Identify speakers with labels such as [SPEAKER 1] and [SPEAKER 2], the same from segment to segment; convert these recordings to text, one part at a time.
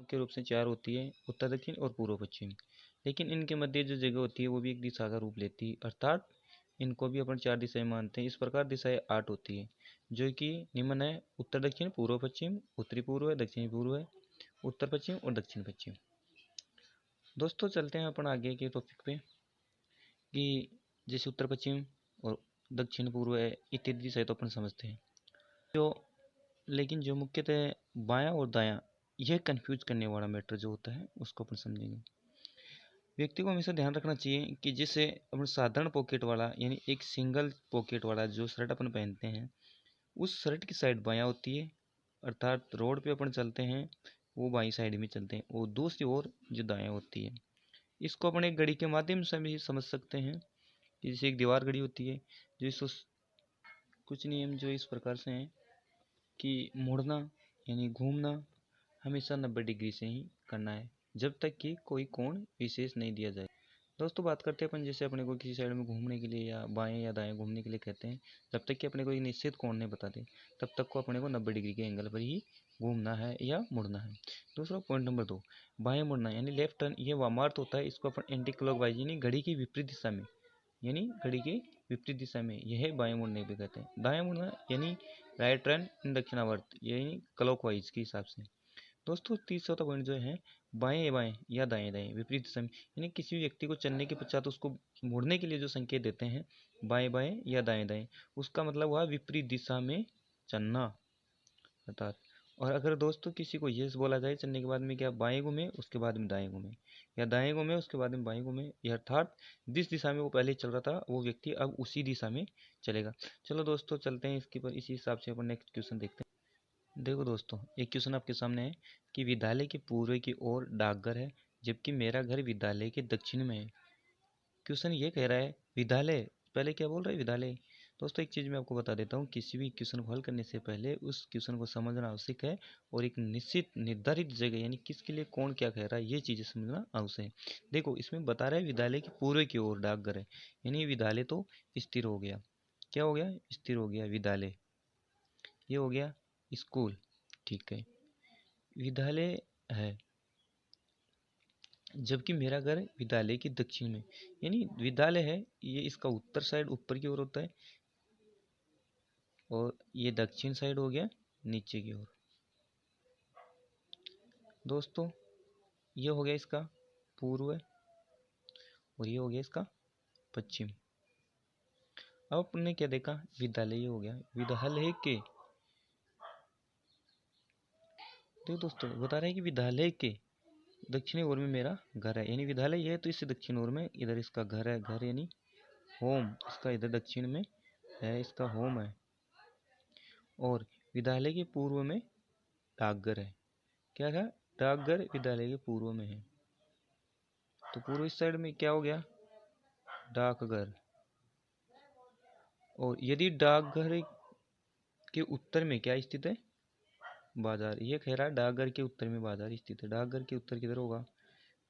[SPEAKER 1] मुख्य रूप से चार होती है, उत्तर दक्षिण और पूर्व पश्चिम। लेकिन इनके मध्य जो जगह होती है वो भी एक दिशा का रूप लेती है, अर्थात इनको भी अपन चार दिशाएं मानते हैं। इस प्रकार दिशाएं 8 होती है, जो कि निम्न है: उत्तर दक्षिण, पूर्व पश्चिम, उत्तरी पूर्व है, दक्षिणी पूर्व है, उत्तर पश्चिम और दक्षिण पश्चिम। दोस्तों चलते हैं अपन आगे के टॉपिक पे कि जैसे उत्तर पश्चिम और दक्षिण पूर्व है इत्यादि दिशाएं तो अपन समझते हैं जो, लेकिन जो मुख्यतः बायां और दायां यह कंफ्यूज करने वाला मैटर जो होता है उसको अपन समझेंगे। व्यक्ति को हमेशा ध्यान रखना चाहिए कि जैसे अपन साधारण पॉकेट वाला यानी एक सिंगल पॉकेट वाला जो शर्ट अपन पहनते हैं उस शर्ट की साइड बायां होती है, अर्थात रोड पे अपन चलते हैं वो बाई साइड में चलते हैं, और दूसरी ओर जो दायां होती है। इसको अपन एक घड़ी के माध्यम से भी समझ सकते हैं कि जैसे एक दीवार घड़ी होती है जो इसको कुछ नियम जो इस प्रकार से हैं कि मुड़ना यानी घूमना हमेशा 90 डिग्री से ही करना है जब तक कि कोई कोण विशेष नहीं दिया जाए। दोस्तों बात करते हैं अपन जैसे अपने को किसी साइड में घूमने के लिए या बाएं या दाएं घूमने के लिए कहते हैं, जब तक कि अपने को एक निश्चित कोण नहीं बता दे तब तक को अपने को 90 डिग्री के एंगल पर ही घूमना है या मुड़ना है। दूसरा पॉइंट नंबर 2, बाएं मुड़ना यानी लेफ्ट टर्न, ये वामार्थ होता है, इसको अपन एंटी क्लॉकवाइज यानी घड़ी की विपरीत दिशा में, यानी घड़ी के विपरीत दिशा में, यह बाएं मुड़ने भी कहते हैं। दाएं मुड़ना यानी राइट टर्न इन दक्षिणावर्त यानी क्लॉकवाइज के हिसाब से। दोस्तों तीसरा पॉइंट जो है बाएं बाएं या दाएं दाएं विपरीत दिशा में, यानी किसी भी व्यक्ति को चलने के पश्चात उसको मुड़ने के लिए जो संकेत देते हैं बाएं बाएं या दाएं दाएं, उसका मतलब हुआ विपरीत दिशा में चलना अर्थात। और अगर दोस्तों किसी को ये बोला जाए चलने के बाद में क्या बाएं घूमे उसके बाद में दाएं घूमे, या दाएं घूमे उसके बाद में बाएं घूमे, या अर्थात जिस दिशा में वो पहले चल रहा था वो व्यक्ति अब उसी दिशा में चलेगा। चलो दोस्तों चलते हैं इसके पर, इसी हिसाब से अपन नेक्स्ट क्वेश्चन देखते हैं। देखो दोस्तों एक क्वेश्चन आपके सामने है कि विद्यालय के पूर्व की ओर डाकघर है जबकि मेरा घर विद्यालय के दक्षिण में है। क्वेश्चन ये कह रहा है विद्यालय, पहले क्या बोल रहा है विद्यालय। दोस्तों एक चीज़ मैं आपको बता देता हूँ, किसी भी क्वेश्चन को हल करने से पहले उस क्वेश्चन को समझना आवश्यक है और एक निश्चित निर्धारित जगह यानी किसके लिए कौन क्या कह रहा है ये चीज़ें समझना आवश्यक है। देखो इसमें बता रहा है विद्यालय के पूर्व की ओर डाकघर है, यानी विद्यालय तो स्थिर हो गया, क्या हो गया स्थिर हो गया विद्यालय, ये हो गया स्कूल, ठीक है विद्यालय है, जबकि मेरा घर विद्यालय के दक्षिण में, यानी विद्यालय है ये इसका उत्तर साइड ऊपर की ओर होता है और ये दक्षिण साइड हो गया नीचे की ओर। दोस्तों ये हो गया इसका पूर्व और ये हो गया इसका पश्चिम। अब अपने क्या देखा विद्यालय, ये हो गया विद्यालय के, देखो दोस्तों बता रहे हैं कि विद्यालय के दक्षिणी ओर में मेरा घर है, यानी विद्यालय ये है तो इससे दक्षिण ओर में इधर इसका घर है, घर यानी होम इसका इधर दक्षिण में है, इसका होम है, और विद्यालय के पूर्व में डाकघर है। क्या था डाकघर विद्यालय के पूर्व में है, तो पूर्व इस साइड में क्या हो गया डाकघर। और यदि डाकघर के उत्तर में क्या स्थित है बाजार, ये कह रहा है डाकघर के उत्तर में बाजार स्थित है, डाकघर के उत्तर किधर होगा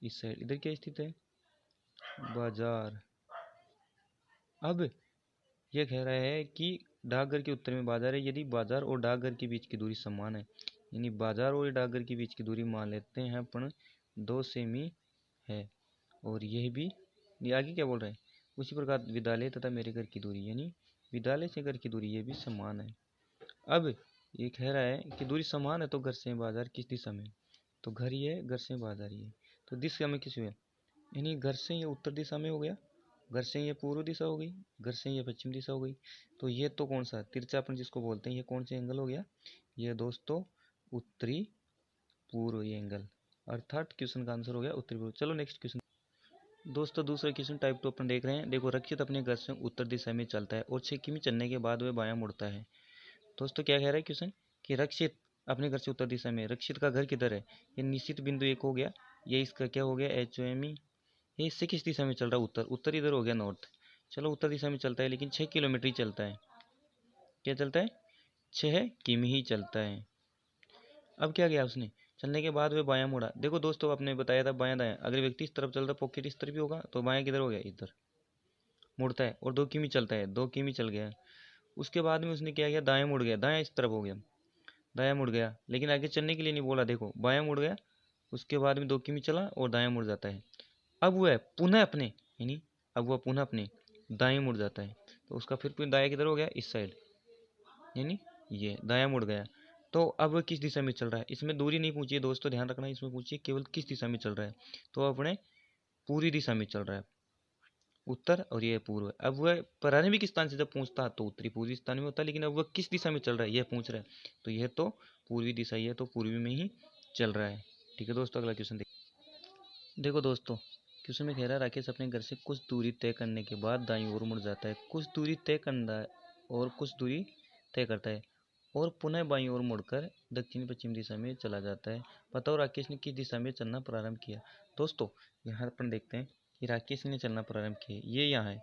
[SPEAKER 1] इस साइड, इधर क्या स्थित है बाजार। अब यह कह रहा है कि डाकघर के उत्तर में बाजार है, यदि बाजार और डाकघर के बीच की दूरी समान है, यानी बाजार और डाकघर के बीच की दूरी मान लेते हैं अपन 2 सेमी है, और यह भी आगे क्या बोल रहे हैं उसी प्रकार विद्यालय तथा मेरे घर की दूरी यानी विद्यालय से घर की दूरी ये भी समान है। अब ये कह रहा है कि दूरी समान है तो घर से बाजार किस दिशा में, तो घर ये है घर से बाजार ये, तो दिशा में किस में, यानी घर से ये उत्तर दिशा में हो गया, घर से ये पूर्व दिशा हो गई, घर से ये पश्चिम दिशा हो गई, तो ये तो कौन सा तिरछापन जिसको बोलते हैं ये कौन सा एंगल हो गया, ये दोस्तों उत्तरी पूर्व ये एंगल, अर्थात क्वेश्चन का आंसर हो गया उत्तरी पूर्व। चलो नेक्स्ट क्वेश्चन दोस्तों दूसरा क्वेश्चन टाइप 2 अपन देख रहे हैं। देखो रक्षित अपने घर से उत्तर दिशा में चलता है और 6 किमी चलने के बाद वह बायां मुड़ता है। दोस्तों क्या कह रहा है क्वेश्चन कि रक्षित अपने घर से उत्तर दिशा में, रक्षित का घर किधर है, ये निश्चित बिंदु एक हो गया, ये इसका क्या हो गया HOME, ये इससे किस दिशा में चल रहा है उत्तर, उत्तर इधर हो गया नॉर्थ, चलो उत्तर दिशा में चलता है लेकिन 6 किलोमीटर ही चलता है, क्या चलता है 6 किमी ही चलता है। अब क्या किया उसने चलने के बाद वह बायां मुड़ा, देखो दोस्तों आपने बताया था बायां दायां, अगर व्यक्ति इस तरफ चल रहा पॉकेट इस तरफ भी होगा तो बायां किधर हो गया इधर मुड़ता है, और 2 किमी चलता है 2 किमी चल गया। उसके बाद में उसने क्या किया दाएं मुड़ गया, दायां इस तरफ हो गया दायां मुड़ गया, लेकिन आगे चलने के लिए नहीं बोला, देखो बायां मुड़ गया उसके बाद में 2 किमी चला और दायां मुड़ जाता है। अब वह पुनः अपने यानी अब वह पुनः अपने दाएं मुड़ जाता है। तो उसका फिर दाया किधर हो गया, इस साइड, यानी ये दायां मुड़ गया। तो अब वह किस दिशा में चल रहा है, इसमें दूरी नहीं पूछिए दोस्तों, ध्यान रखना, इसमें पूछिए केवल किस दिशा में चल रहा है। तो अपने पूरी दिशा में चल रहा है, उत्तर और ये पूर्व है। अब वह प्रारंभिक स्थान से जब पहुंचता है तो उत्तरी पूर्वी स्थान में होता है, लेकिन अब वह किस दिशा में चल रहा है यह पूछ रहा है। तो यह तो पूर्वी दिशा, यह तो पूर्वी में ही चल रहा है। ठीक है दोस्तों, अगला क्वेश्चन देखो दोस्तों, क्वेश्चन में कह रहा है राकेश अपने घर से कुछ दूरी तय करने के बाद दाईं ओर मुड़ जाता है। कुछ दूरी तय करता है और कुछ दूरी तय करता है और पुनः बाईं ओर मुड़कर दक्षिण पश्चिम दिशा में चला जाता है। बताओ राकेश ने किस दिशा में चलना प्रारंभ किया। दोस्तों यहाँ अपन देखते हैं कि राकेश ने चलना प्रारंभ किया, ये यहाँ है,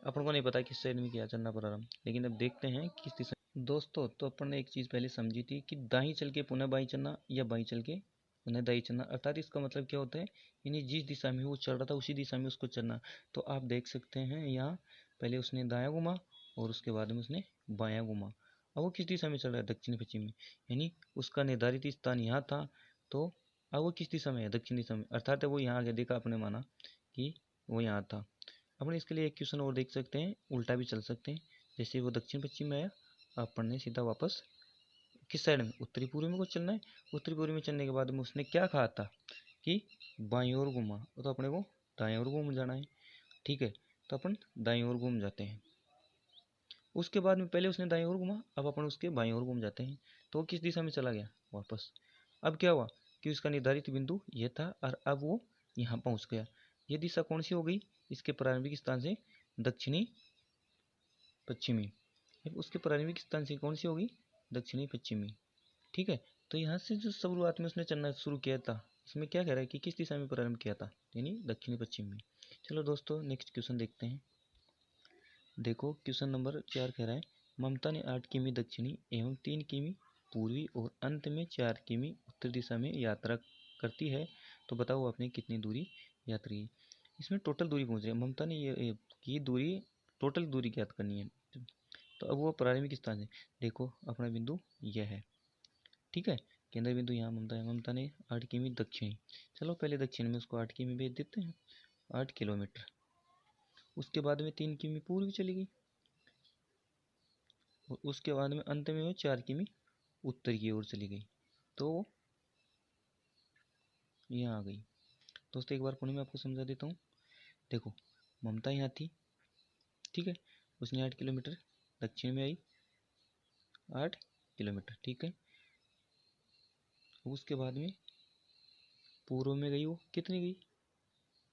[SPEAKER 1] अपन को नहीं पता किस साइड में किया चलना प्रारंभ, लेकिन अब देखते हैं किस दिशा। दोस्तों तो अपन ने एक चीज़ पहले समझी थी कि दाईं चल के पुनः बाईं चलना या बाईं चल के पुनः दाईं चलना, अर्थात इसका मतलब क्या होता है, यानी जिस दिशा में वो चल रहा था उसी दिशा में उसको चलना। तो आप देख सकते हैं यहाँ पहले उसने दायां घुमा और उसके बाद में उसने बायां घुमा। अब वो किस दिशा में चल रहा है, दक्षिण पश्चिम में, यानी उसका निर्धारित स्थान यहाँ था। तो अब वो किस दिशा में है, दक्षिण दिशा में, अर्थात वो यहाँ आगे देखा, अपने माना कि वो यहाँ था। अपन इसके लिए एक क्वेश्चन और देख सकते हैं, उल्टा भी चल सकते हैं। जैसे वो दक्षिण पश्चिम में आया, अपन ने सीधा वापस किस साइड में, उत्तरी पूर्व में को चलना है। उत्तरी पूर्व में चलने के बाद में उसने क्या कहा था कि बाईं ओर घूमा, तो अपने को दाएं ओर घूम जाना है। ठीक है, तो अपन दाईं ओर घूम जाते हैं। उसके बाद में पहले उसने दाईं ओर घूमा, अब अपन उसके बाईं ओर घूम जाते हैं। तो वो किस दिशा में चला गया, वापस। अब क्या हुआ कि उसका निर्धारित बिंदु ये था और अब वो यहाँ पहुँच गया। ये दिशा कौन सी हो गई, इसके प्रारंभिक स्थान से दक्षिणी पश्चिमी। उसके प्रारंभिक स्थान से कौन सी होगी, दक्षिणी पश्चिमी। ठीक है, तो यहाँ से जो शुरुआत में उसने चलना शुरू किया था, इसमें क्या कह रहा है कि किस दिशा में प्रारंभ किया था, यानी दक्षिणी पश्चिम में। चलो दोस्तों नेक्स्ट क्वेश्चन देखते हैं। देखो क्वेश्चन नंबर 4 कह रहा है ममता ने 8 किमी दक्षिणी एवं 3 किमी पूर्वी और अंत में 4 किमी उत्तर दिशा में यात्रा करती है। तो बताओ आपने कितनी दूरी यात्रा की। इसमें टोटल दूरी पूछ रही है, ममता ने ये दूरी टोटल दूरी ज्ञात करनी है। तो अब वो प्रारंभिक स्थान है, देखो अपना बिंदु यह है। ठीक है, केंद्र बिंदु यहाँ ममता है, ममता ने 8 किमी दक्षिणी, चलो पहले दक्षिण में उसको 8 किमी भेज देते हैं, 8 किलोमीटर। उसके बाद में 3 किमी पूर्व चली गई और उसके बाद में अंत में वो 4 किमी उत्तर की ओर चली गई, तो यहाँ आ गई। दोस्तों एक बार पुनः मैं आपको समझा देता हूँ। देखो ममता यहाँ थी, ठीक है, उसने 8 किलोमीटर दक्षिण में आई, 8 किलोमीटर, ठीक है। उसके बाद में पूर्व में गई, वो कितनी गई,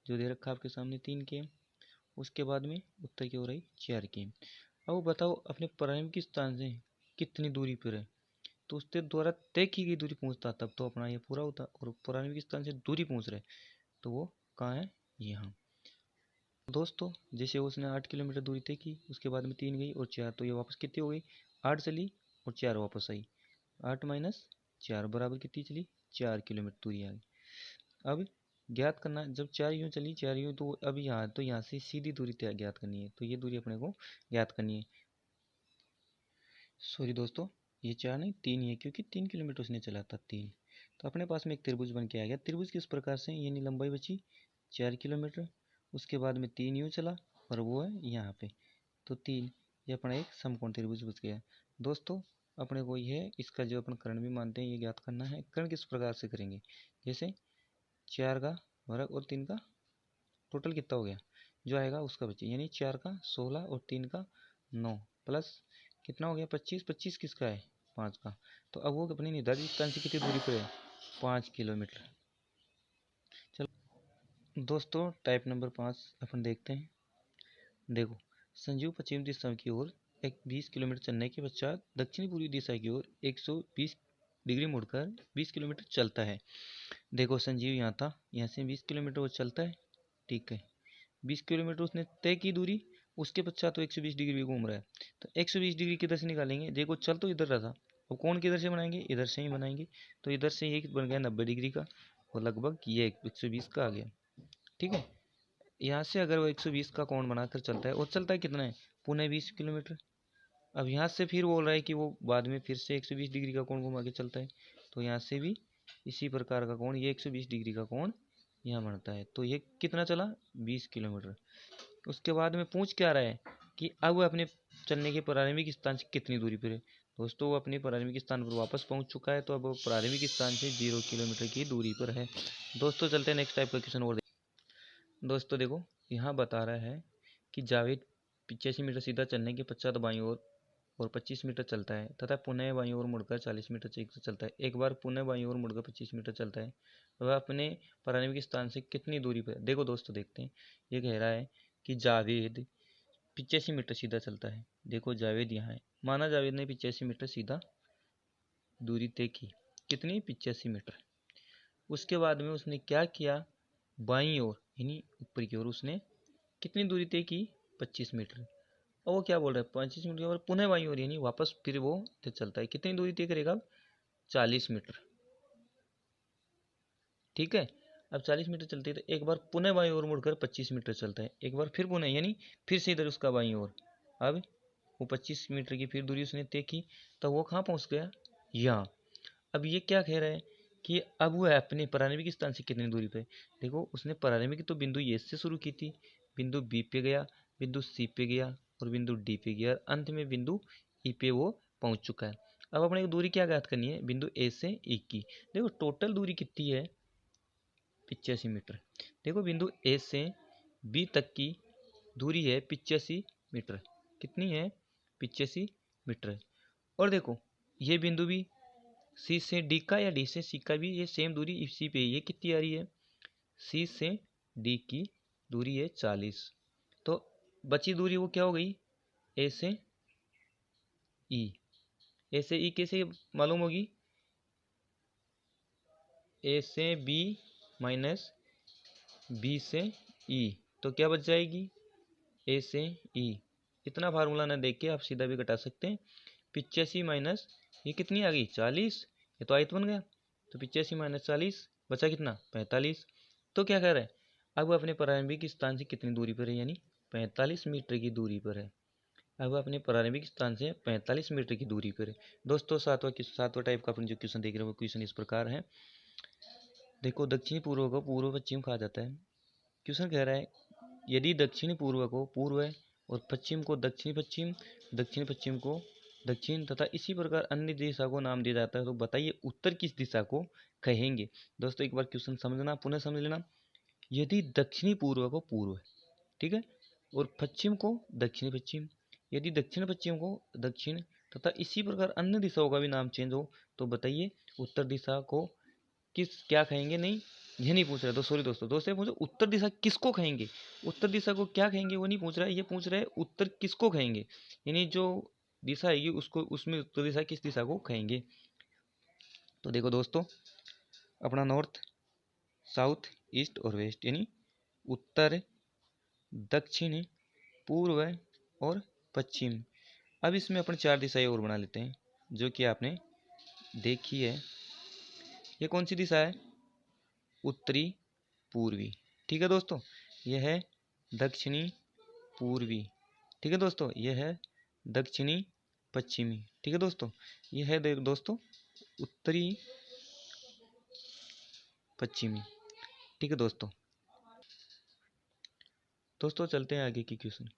[SPEAKER 1] जो दे रखा आपके सामने 3 km। उसके बाद में उत्तर की ओर आई 4 km। अब बताओ अपने प्रारंभिक स्थान से कितनी दूरी पर है, तो उसके द्वारा तय की गई दूरी पहुंचता तब तो अपना ये पूरा होता, और प्रारंभिक स्थान से दूरी पहुंच रहे तो वो कहाँ है, यहाँ। दोस्तों जैसे उसने 8 किलोमीटर दूरी तय की, उसके बाद में 3 गई और 4, तो ये वापस कितनी हो गई, 8 चली और 4 वापस आई, 8 माइनस 4 बराबर कितनी चली, 4 किलोमीटर दूरी आ गई। अब ज्ञात करना, जब 4 यूँ चली 4 यूँ, तो अब यहाँ तो यहाँ से सीधी दूरी ज्ञात करनी है, तो ये दूरी अपने को ज्ञात करनी है। सॉरी दोस्तों, ये 4 नहीं 3 ही है, क्योंकि 3 किलोमीटर उसने चला था, 3। तो अपने पास में एक त्रिभुज बन के आ गया। त्रिभुज किस प्रकार से, यानी लंबाई बची 4 किलोमीटर, उसके बाद में 3 यूँ चला और वो है यहाँ पे, तो 3, ये अपना एक समकोण त्रिभुज बच गया। दोस्तों अपने को यह इसका जो अपन कर्ण भी मानते हैं ये ज्ञात करना है। कर्ण किस प्रकार से करेंगे, जैसे 4 का वर्ग और 3 का टोटल कितना हो गया, जो आएगा उसका बचे, यानी 4 का 16 और 3 का 9 प्लस कितना हो गया 25, 25 किसका है 5 का। तो अब वो अपनी निर्धारित स्थान से कितनी दूरी पर है, 5 किलोमीटर। चलो दोस्तों टाइप नंबर 5 अपन देखते हैं। देखो संजीव पश्चिम दिशा की ओर 20 किलोमीटर चलने के पश्चात दक्षिणी पूर्वी दिशा की ओर 120 डिग्री मुड़कर 20 किलोमीटर चलता है। देखो संजीव यहाँ था, यहाँ से 20 किलोमीटर वो चलता है, ठीक है। 20 किलोमीटर उसने तय की दूरी, उसके पश्चात तो 120 डिग्री घूम रहा है, तो 120 डिग्री किधर से निकालेंगे, देखो चल तो इधर रहा था, अब कौन किधर से बनाएंगे, इधर से ही बनाएंगे। तो इधर से ये बन गया 90 डिग्री का और लगभग ये 120 का आ गया, ठीक है। यहाँ से अगर वो 120 का कोण बनाकर चलता है, और चलता है कितना है, पुणे 20 किलोमीटर। अब यहाँ से फिर बोल रहा है कि वो बाद में फिर से 120 डिग्री का कोण घुमा के चलता है, तो यहाँ से भी इसी प्रकार का कोण, ये 120 डिग्री का कोण यहाँ बनता है। तो ये कितना चला, 20 किलोमीटर। उसके बाद में पूछ क्या रहा है कि अब वो अपने चलने के प्रारंभिक स्थान से कितनी दूरी पर है। दोस्तों वो अपने प्रारंभिक स्थान पर वापस पहुंच चुका है, तो अब वो प्रारंभिक स्थान से 0 किलोमीटर की दूरी पर है। दोस्तों चलते हैं नेक्स्ट टाइप का क्वेश्चन और। दोस्तों देखो यहाँ बता रहा है कि जावेद 85 मीटर सीधा चलने के पश्चात बाईं ओर और 25 मीटर चलता है तथा पुनः बाईं ओर मुड़कर 40 मीटर से चलता है। एक बार पुनः बाईं ओर मुड़कर 25 मीटर चलता है, वह अपने प्रारंभिक स्थान से कितनी दूरी पर। देखो दोस्तों देखते हैं, ये कह रहा है कि जावेद 85 मीटर सीधा चलता है। देखो जावेद यहाँ है, माना जावेद ने 85 मीटर सीधा दूरी तय की, कितनी, 85 मीटर। उसके बाद में उसने क्या किया, बाईं ओर यानी ऊपर की ओर उसने कितनी दूरी तय की, 25 मीटर। और वो क्या बोल रहा है, 25 मीटर के बाद पुनः बाईं ओर यानी वापस फिर वो चलता है, कितनी दूरी तय करेगा, 40 मीटर। ठीक है, अब 40 मीटर चलती है तो एक बार पुनः बाईं ओर मुड़कर 25 मीटर चलता है, एक बार फिर पुनः यानी फिर से इधर उसका बाईं ओर। अब वो 25 मीटर की फिर दूरी उसने तय की, तो वो कहाँ पहुँच गया, यहाँ। अब ये क्या कह रहा है कि अब वो अपने प्रारंभिक स्थान से कितनी दूरी पे। देखो उसने प्रारंभिक तो बिंदु ए से शुरू की थी, बिंदु बी पे गया, बिंदु सी पे गया और बिंदु डी पे गया, अंत में बिंदु ई पे वो पहुंच चुका है। अब अपने को दूरी क्या ज्ञात करनी है, बिंदु ए से ई की। देखो टोटल दूरी कितनी है, 85 मीटर। देखो बिंदु ए से बी तक की दूरी है 85 मीटर, कितनी है, 85 मीटर। और देखो ये बिंदु भी सी से डी का या डी से सी का भी ये सेम दूरी इसी पे, ये कितनी आ रही है, सी से डी की दूरी है 40। तो बची दूरी वो क्या हो गई, ए से ई। ए से ई कैसे मालूम होगी, ए से बी माइनस बी से ई, तो क्या बच जाएगी, ए से ई। इतना फार्मूला ना देख के आप सीधा भी घटा सकते हैं। 85 माइनस ये कितनी आ गई, 40, ये तो आयत बन गया। तो 85 माइनस 40 बचा कितना, 45। तो क्या कह रहा है, अब अपने प्रारंभिक स्थान से कितनी दूरी पर है, यानी 45 मीटर की दूरी पर है। अब अपने प्रारंभिक स्थान से 45 मीटर की दूरी पर है। दोस्तों सातवां टाइप का अपन जो क्वेश्चन देख रहे हैं वो क्वेश्चन इस प्रकार है। देखो दक्षिणी पूर्व को पूर्व पश्चिम कहा जाता है। क्वेश्चन कह रहा है यदि दक्षिणी पूर्व को पूर्व और पश्चिम को दक्षिणी पश्चिम, दक्षिण पश्चिम को दक्षिण तथा इसी प्रकार अन्य दिशा को नाम दिया जाता है, तो बताइए उत्तर किस दिशा को कहेंगे। दोस्तों एक बार क्वेश्चन समझना, पुनः समझ लेना। यदि दक्षिणी पूर्व को पूर्व, ठीक है, और पश्चिम को दक्षिणी पश्चिम, यदि दक्षिण पश्चिम को दक्षिण तथा इसी प्रकार अन्य दिशाओं का भी नाम चेंज हो, तो बताइए उत्तर दिशा को किस क्या कहेंगे। नहीं ये नहीं पूछ रहा है, तो सॉरी दोस्तों ये पूछ उत्तर दिशा किसको कहेंगे, उत्तर दिशा को क्या कहेंगे वो नहीं पूछ रहा है, ये पूछ रहा है उत्तर किसको कहेंगे, यानी जो दिशा आएगी उसको, उसमें उत्तर दिशा किस दिशा को कहेंगे। तो देखो दोस्तों अपना नॉर्थ, साउथ, ईस्ट और वेस्ट, यानी उत्तर, दक्षिण, पूर्व और पश्चिम। अब इसमें अपन 4 दिशाएं और बना लेते हैं जो कि आपने देखी है। ये कौन सी दिशा है, उत्तरी पूर्वी, ठीक है दोस्तों। यह है दक्षिणी पूर्वी, ठीक है दोस्तों। यह है दक्षिणी पश्चिमी, ठीक है दोस्तों। यह है दोस्तों उत्तरी पश्चिमी, ठीक है दोस्तों। दोस्तों चलते हैं आगे की क्वेश्चन।